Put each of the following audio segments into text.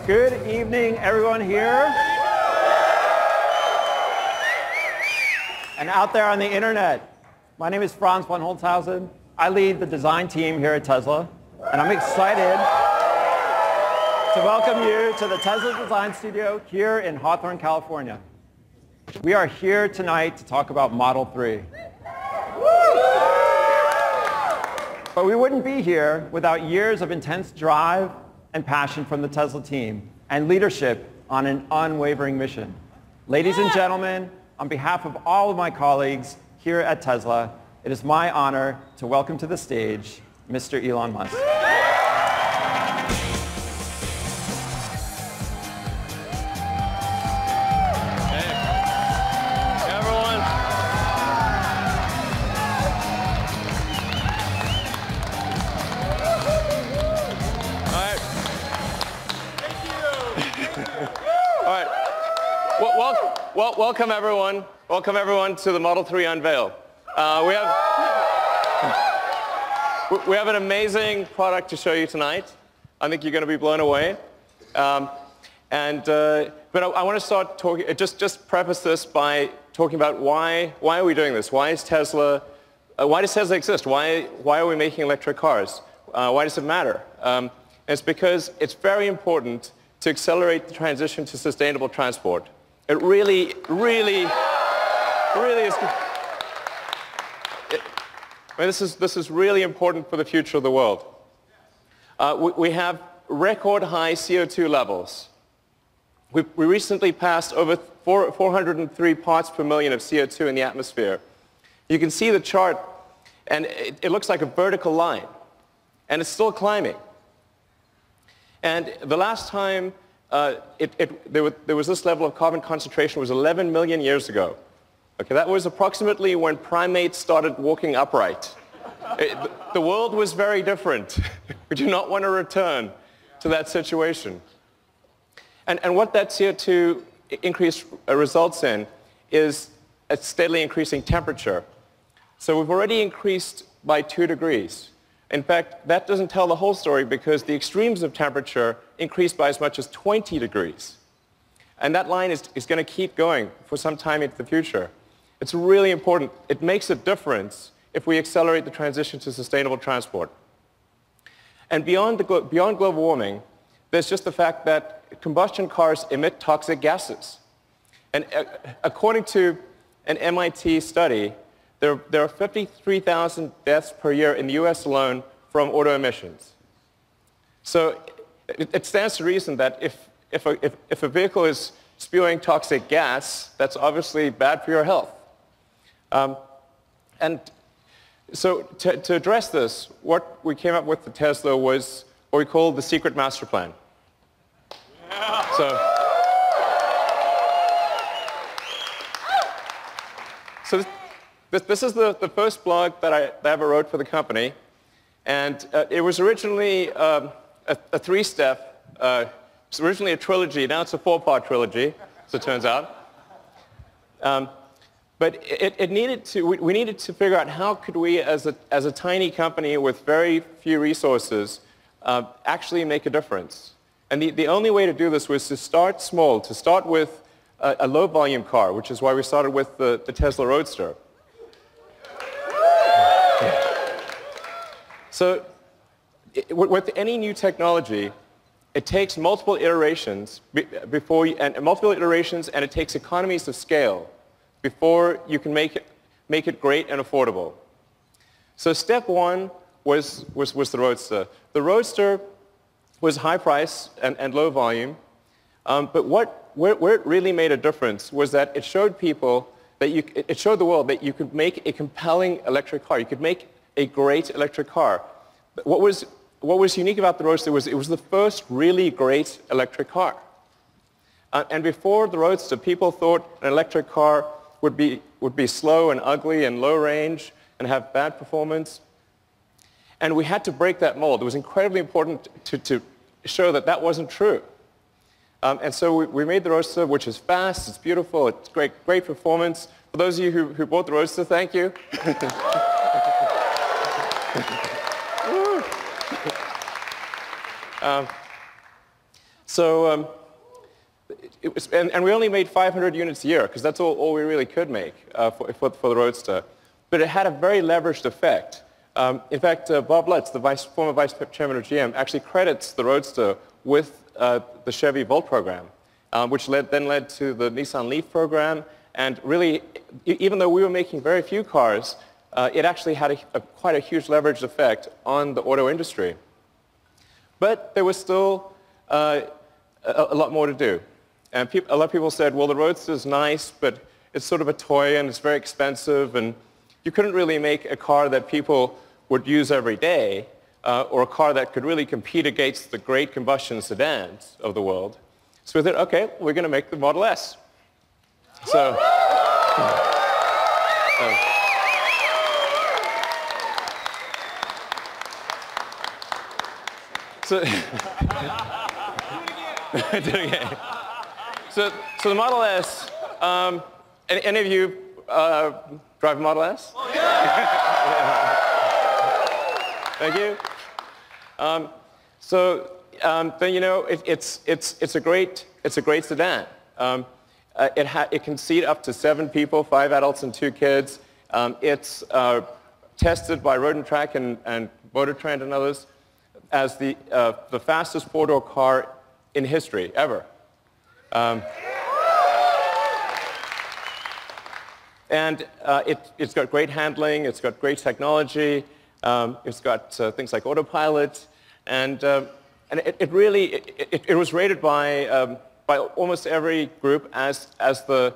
Good evening, everyone here. And out there on the internet. My name is Franz von Holzhausen. I lead the design team here at Tesla. And I'm excited to welcome you to the Tesla Design Studio here in Hawthorne, California. We are here tonight to talk about Model 3. But we wouldn't be here without years of intense drive and passion from the Tesla team and leadership on an unwavering mission. Ladies and gentlemen, on behalf of all of my colleagues here at Tesla, it is my honor to welcome to the stage Mr. Elon Musk. Well, welcome everyone. Welcome everyone to the Model 3 Unveil. We have an amazing product to show you tonight. I think you're going to be blown away. But I want to start talking. Just preface this by talking about why are we doing this? Why does Tesla exist? Why are we making electric cars? Why does it matter? And it's because it's very important to accelerate the transition to sustainable transport. It really is. This is really important for the future of the world. We have record high CO2 levels. We recently passed over 403 parts per million of CO2 in the atmosphere. You can see the chart, and it looks like a vertical line, and it's still climbing. And the last time there was this level of carbon concentration was 11 million years ago. Okay, that was approximately when primates started walking upright. The world was very different. We do not want to return to that situation. And what that CO2 increase results in is a steadily increasing temperature. So we've already increased by 2 degrees. In fact, that doesn't tell the whole story because the extremes of temperature increased by as much as 20 degrees. And that line is going to keep going for some time into the future. It's really important. It makes a difference if we accelerate the transition to sustainable transport. And beyond global warming, there's just the fact that combustion cars emit toxic gases. And according to an MIT study, there are 53,000 deaths per year in the US alone from auto emissions. So it stands to reason that if a vehicle is spewing toxic gas, that's obviously bad for your health. And so to address this, what we came up with for Tesla was what we call the secret master plan. Yeah. So this is the first blog that I ever wrote for the company, and it was originally a 3-step. It's originally a trilogy. Now it's a 4-part trilogy, as it turns out. But we needed to figure out how could we, as a tiny company with very few resources, actually make a difference. And the only way to do this was to start small, to start with a low-volume car, which is why we started with the Tesla Roadster. So with any new technology, it takes multiple iterations and it takes economies of scale before you can make it great and affordable. So step 1 was the Roadster. The Roadster was high price and low volume, but where it really made a difference was that it showed people that it showed the world that you could make a compelling electric car. You could make a great electric car. But what was unique about the Roadster was it was the first really great electric car. And before the Roadster, people thought an electric car would be slow and ugly and low range and have bad performance. And we had to break that mold. It was incredibly important to show that that wasn't true. And so we made the Roadster, which is fast, it's beautiful, it's great performance. For those of you who bought the Roadster, thank you. So and we only made 500 units a year, because that's all we really could make for the Roadster. But it had a very leveraged effect. In fact, Bob Lutz, the former vice chairman of GM, actually credits the Roadster with the Chevy Volt program, which then led to the Nissan Leaf program. And really, even though we were making very few cars, it actually had quite a huge leveraged effect on the auto industry. But there was still a lot more to do. And a lot of people said, well, the Roadster is nice, but it's sort of a toy and it's very expensive, and you couldn't really make a car that people would use every day, or a car that could really compete against the great combustion sedans of the world. So we thought, okay, we're going to make the Model S. So, so the Model S, any of you drive a Model S? Oh, yeah. Thank you. Then, you know, it's a great sedan. It can seat up to 7 people, 5 adults and 2 kids. It's tested by Road and Track and Motor Trend and others as the fastest 4-door car in history, ever. And it's got great handling, it's got great technology, it's got things like autopilot, and it was rated by almost every group as the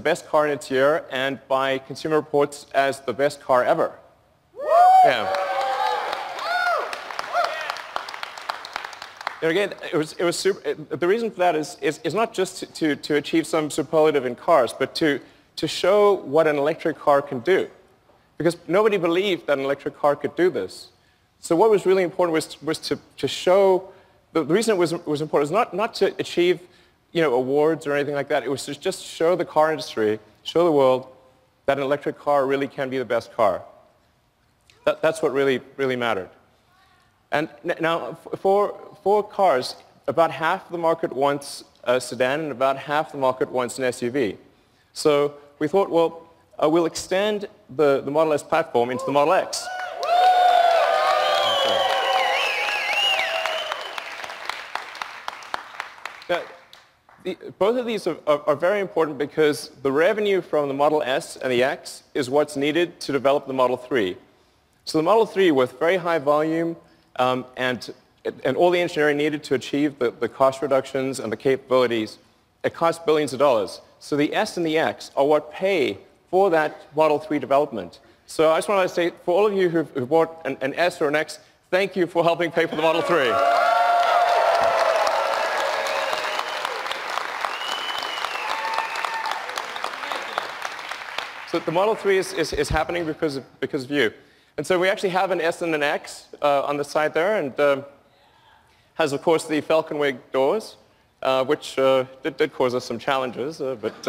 best car in its year, and by Consumer Reports as the best car ever. Yeah. And again, it was super, the reason for that is not just to achieve some superlative in cars, but to show what an electric car can do. Because nobody believed that an electric car could do this. So what was really important was to show, the reason it was important was not to achieve, you know, awards or anything like that. It was to just show the car industry, show the world that an electric car really can be the best car. That's what really mattered. And now, for cars, about half the market wants a sedan and about half the market wants an SUV. So we thought, well, we'll extend the Model S platform into the Model X. Both of these are very important because the revenue from the Model S and the X is what's needed to develop the Model 3. So the Model 3, with very high volume and all the engineering needed to achieve the cost reductions and the capabilities, it costs billions of dollars. So the S and the X are what pay for that Model 3 development. So I just want to say, for all of you who've bought an S or an X, thank you for helping pay for the Model 3. So the Model 3 is happening because of you. And so we actually have an S and an X on the side there, and has, of course, the Falcon Wing doors, which did cause us some challenges, but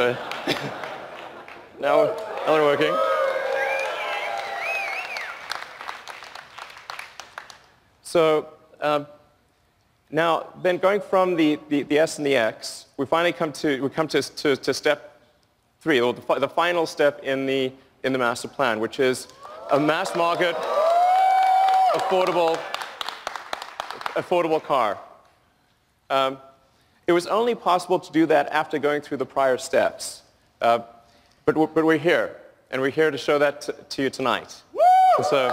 now they're working. So now, then going from the S and the X, we finally come to step 3, or the final step in the master plan, which is a mass market, affordable car. It was only possible to do that after going through the prior steps. But we're here, and we're here to show that to you tonight. So,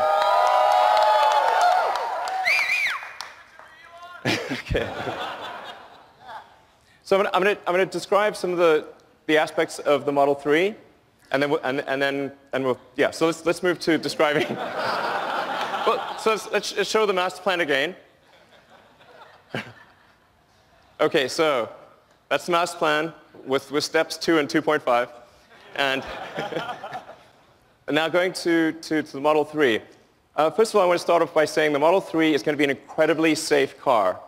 okay. So I'm going to describe some of the aspects of the Model 3, and then So let's move to describing. Well, so let's show the master plan again. Okay, so that's the master plan with steps 2 and 2.5, and now going to the Model 3. First of all, I want to start off by saying the Model 3 is going to be an incredibly safe car.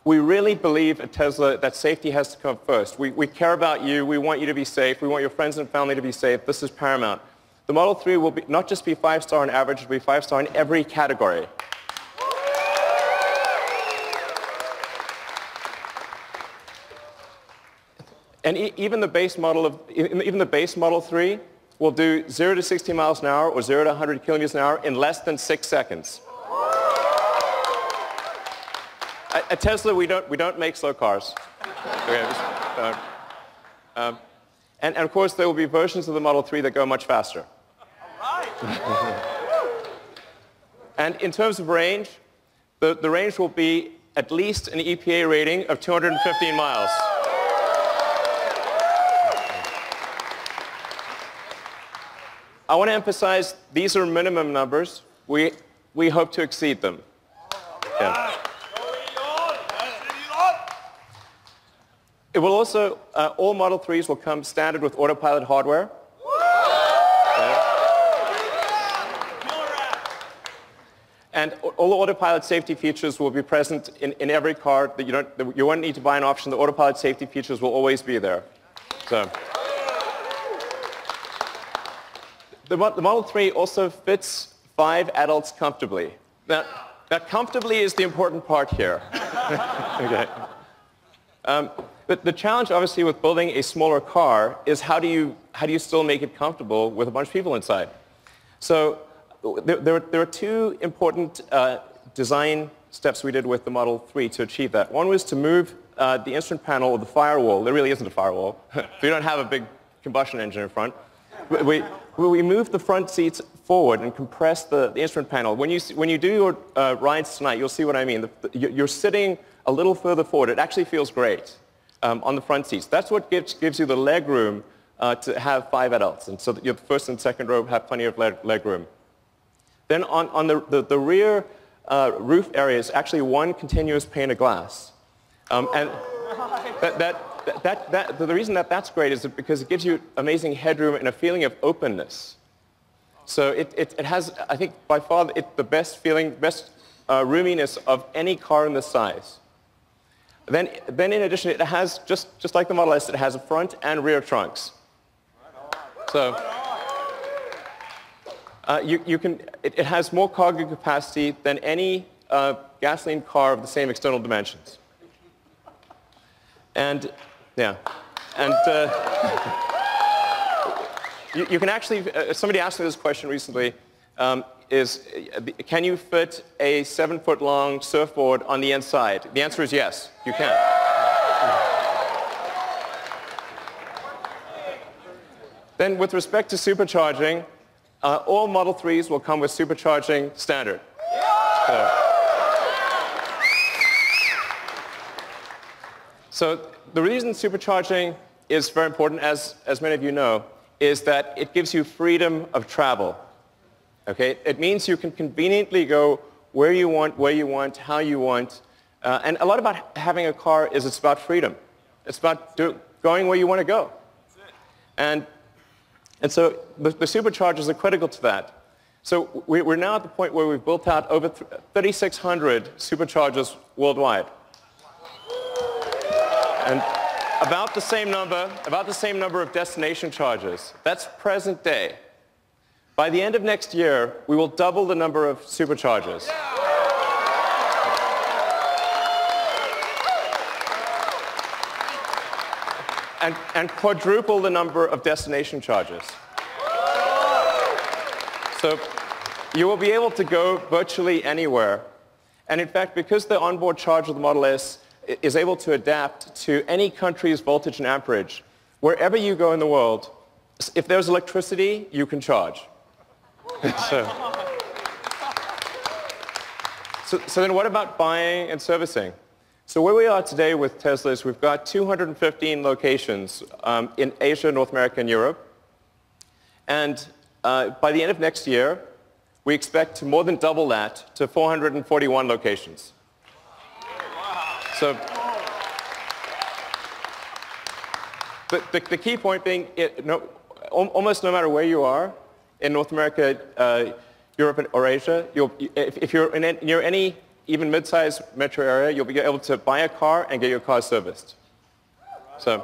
We really believe at Tesla that safety has to come first. We care about you. We want you to be safe. We want your friends and family to be safe. This is paramount. The Model 3 will not just be 5-star on average, it will be 5-star in every category. And even the base model even the base Model 3 will do 0 to 60 miles an hour or 0 to 100 kilometers an hour in less than 6 seconds. At Tesla, we don't make slow cars. Okay, and of course, there will be versions of the Model 3 that go much faster. All right. And in terms of range, the range will be at least an EPA rating of 215 miles. I want to emphasize these are minimum numbers. We hope to exceed them. Yeah. It will also, all Model 3s will come standard with autopilot hardware. Okay. And all the autopilot safety features will be present in every car. That you won't need to buy an option. The autopilot safety features will always be there. So. The Model 3 also fits 5 adults comfortably. Now comfortably is the important part here. Okay. But the challenge, obviously, with building a smaller car is how do you still make it comfortable with a bunch of people inside? So there are two important design steps we did with the Model 3 to achieve that. One was to move the instrument panel or the firewall. There really isn't a firewall. We don't have a big combustion engine in front. We moved the front seats forward and compressed the instrument panel. When you do your rides tonight, you'll see what I mean. You're sitting a little further forward. It actually feels great on the front seats. That's what gives you the leg room to have 5 adults. And so that your first and second row have plenty of leg room. Then on the rear roof area is actually one continuous pane of glass. And the reason that's great is because it gives you amazing headroom and a feeling of openness. So it has, I think, by far the best roominess of any car in this size. Then in addition, it has, just like the Model S, it has a front and rear trunks. So it has more cargo capacity than any gasoline car of the same external dimensions. And yeah, and you can actually, somebody asked me this question recently, can you fit a 7-foot-long surfboard on the inside? The answer is yes, you can. Then with respect to supercharging, all Model 3s will come with supercharging standard. So the reason supercharging is very important, as many of you know, is that it gives you freedom of travel. Okay? It means you can conveniently go where you want, how you want. And a lot about having a car is it's about freedom. It's about going where you want to go. And so the superchargers are critical to that. So we're now at the point where we've built out over 3,600 superchargers worldwide. And about the same number of destination chargers. That's present day. By the end of next year, we will double the number of superchargers. And quadruple the number of destination chargers. So you will be able to go virtually anywhere. And in fact, because the onboard charger of the Model S is able to adapt to any country's voltage and amperage, wherever you go in the world, if there's electricity, you can charge. So then what about buying and servicing? So where we are today with Tesla is we've got 215 locations in Asia, North America, and Europe. And by the end of next year, we expect to more than double that to 441 locations. So, but the key point being, almost no matter where you are in North America, Europe, or Asia, if you're near any even mid-sized metro area, you'll be able to buy a car and get your car serviced. So,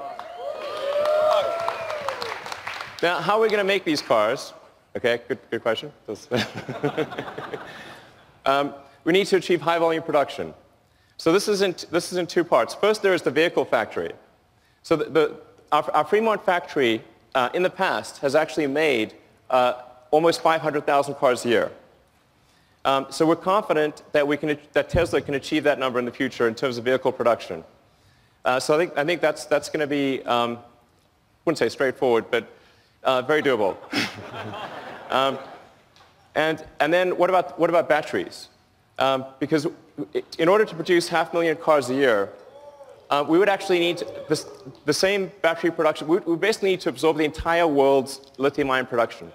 now how are we going to make these cars? Okay, good question. We need to achieve high volume production. So this is in 2 parts. First, there is the vehicle factory. So our Fremont factory in the past has actually made almost 500,000 cars a year. So we're confident that Tesla can achieve that number in the future in terms of vehicle production. So I think that's going to be, I wouldn't say straightforward, but very doable. And then what about batteries? Because in order to produce 500,000 cars a year, we would actually need the same battery production. We basically need to absorb the entire world's lithium-ion production.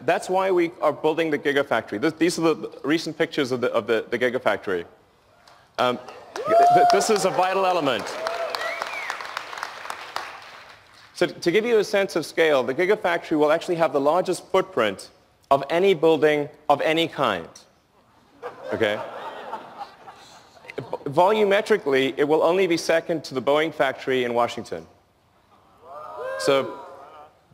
That's why we are building the gigafactory. These are the recent pictures of the gigafactory. This is a vital element. So to give you a sense of scale, the gigafactory will actually have the largest footprint of any building of any kind. Okay? Volumetrically, it will only be second to the Boeing factory in Washington. So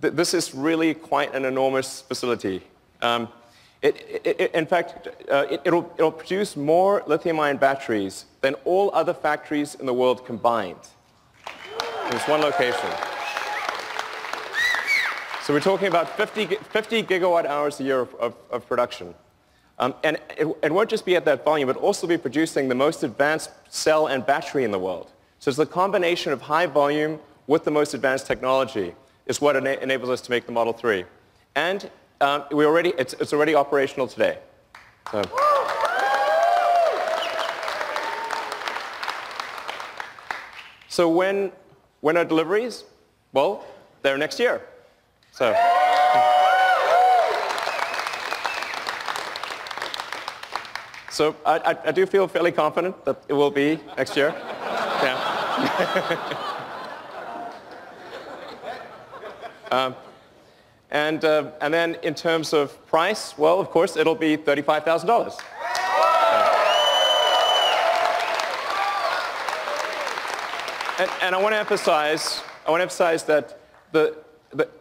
this is really quite an enormous facility. In fact, it'll produce more lithium-ion batteries than all other factories in the world combined. In this one location. So we're talking about 50 gigawatt hours a year of production. And it won't just be at that volume, but also be producing the most advanced cell and battery in the world. So it's the combination of high volume with the most advanced technology is what enables us to make the Model 3. And it's already operational today. So when are deliveries? Well, they're next year. So I do feel fairly confident that it will be next year. Yeah. And then in terms of price, well, of course, it'll be $35,000. And I want to emphasize that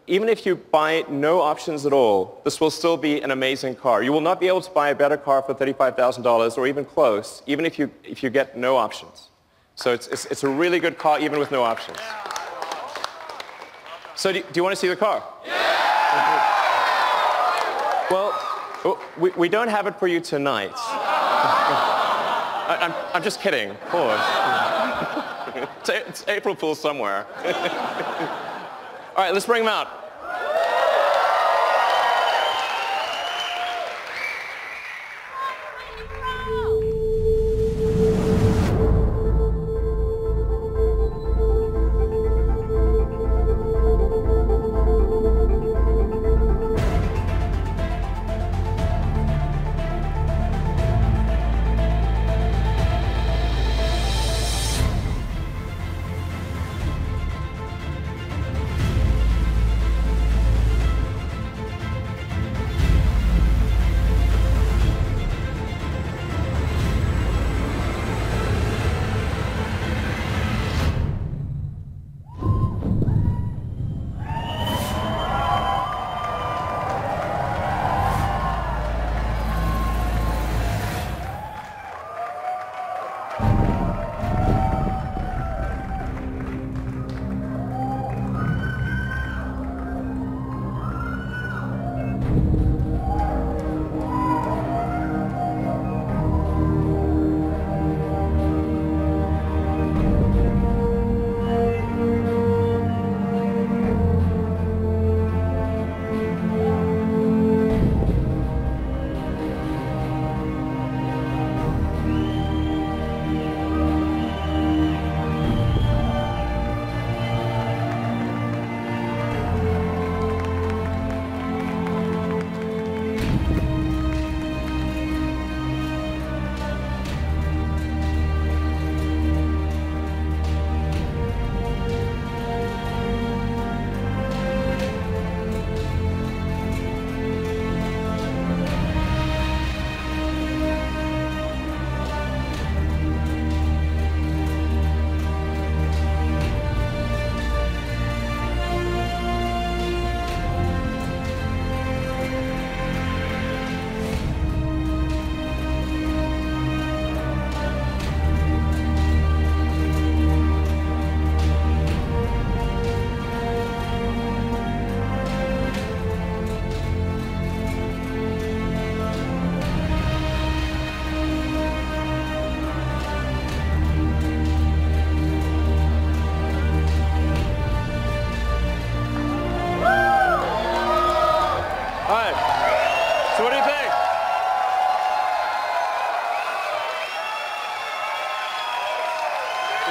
even if you buy no options at all, this will still be an amazing car. You will not be able to buy a better car for $35,000 or even close, even if you get no options. So it's a really good car even with no options. So do you want to see the car? Yeah! Well, we don't have it for you tonight. I'm just kidding, of course. It's April Fool's somewhere. All right, let's bring them out.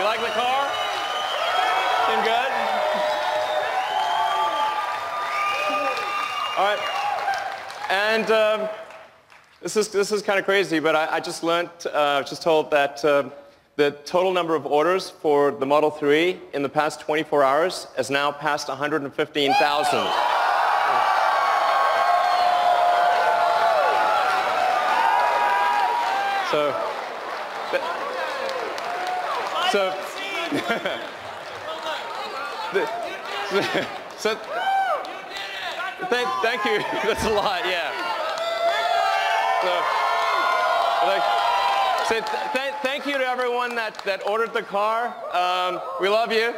You like the car? Seem good? All right. And this is kind of crazy, but I just learned, just told that the total number of orders for the Model 3 in the past 24 hours has now passed 115,000. Thank you. That's a lot, yeah. Thank you to everyone that ordered the car. We love you.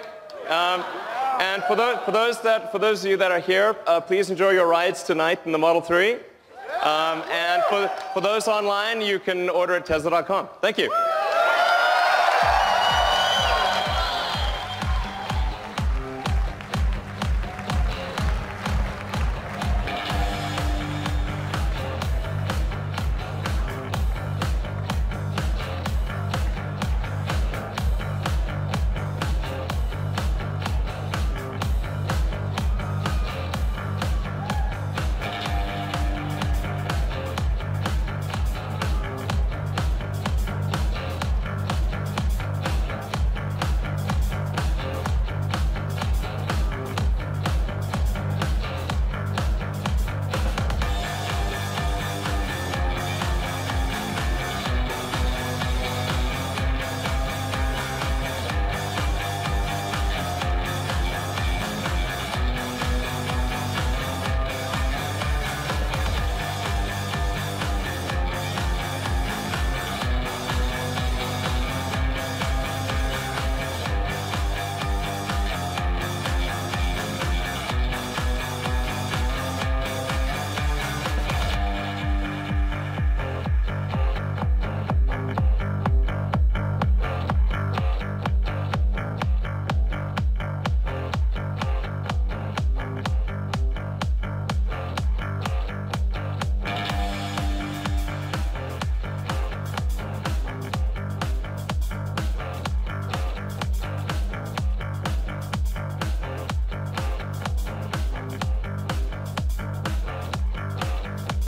And for those of you that are here, please enjoy your rides tonight in the Model 3. And for those online, you can order at Tesla.com. Thank you.